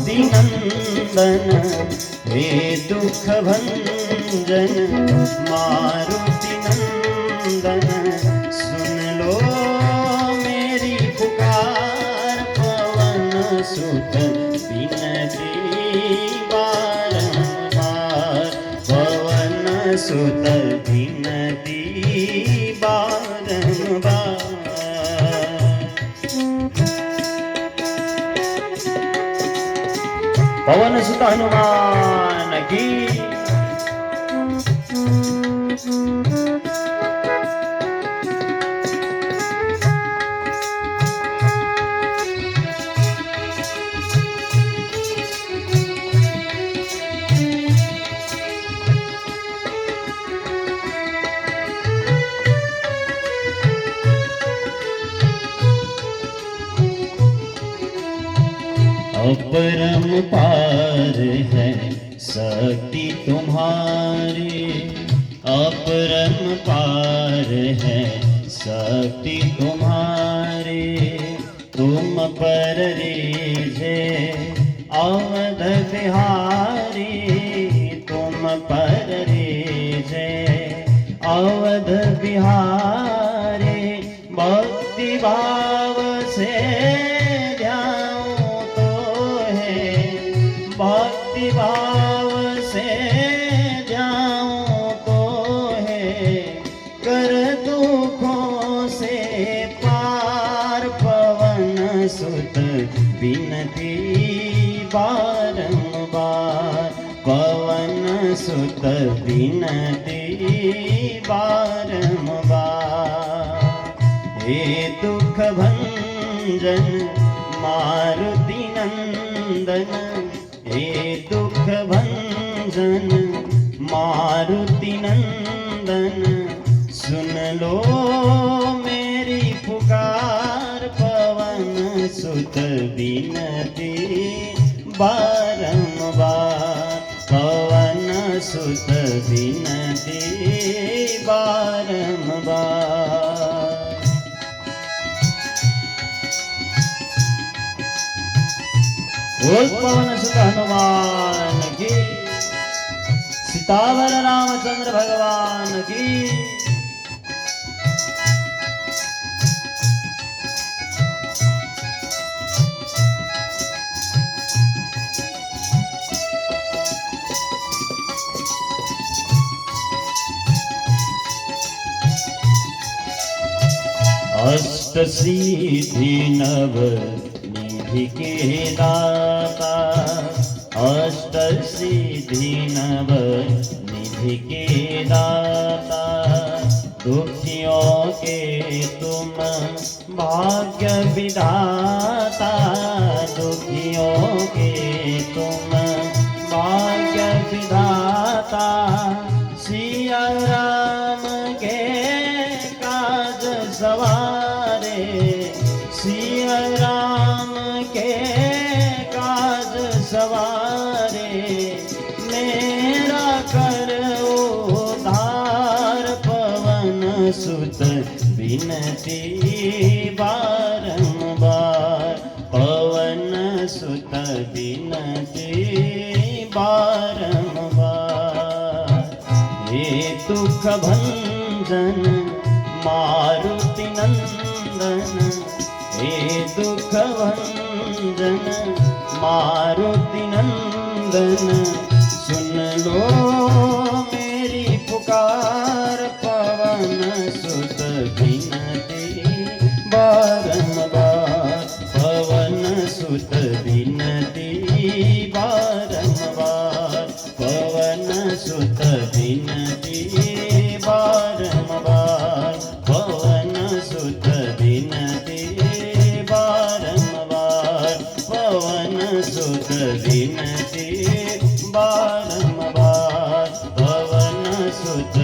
नंदन हे दुख भंजन मारुति नंदन सुन लो मेरी पुकार पवन सुत बिनती बारंबार पवन सुत बिनती बारंबार। पवन सुत हनुमान की अपरंपार है शक्ति तुम्हारी अपरंपार है शक्ति तुम्हारी तुम पर रीझे अवध बिहारी तुम पर रीझे अवध बिहारी भक्ति भाव से भक्ति भाव से जाऊं तो है कर दुखों से पार पवन सुत बिनती बारंबार पवन सुत बिनती बारंबार। हे दुख भंजन मारुति नंदन हे दुख भंजन मारुति नंदन सुन लो मेरी पुकार पवन सुत बिनती बारंबार पवन सुत बिनती बारंबार। बोल पवन सुत हनुमान की सीतावर रामचंद्र भगवान की। अष्ट सिद्धि नव निधि के दाता अष्ट सिद्धि नव निधि के दाता दुखियों के तुम भाग्य विधाता दुखियों के तुम भाग्य विधाता सिया राम के काज सवारे सिया राम के काज सवारे मेरा कर उद्धार पवन सुत बिनती बारंबार पवन सुत बिनती बारंबार। हे दुख भंजन मारुति नंदन हे दुख भंजन मारुति नंदन सुन लो मेरी पुकार पवन सुत बिनती बारंबार पवन सुत बिनती बारंबार पवन सुत बिनती बारंबार पवन सुत बिनती बारंबार पवन सुत बिनती बारंबार पवन सुत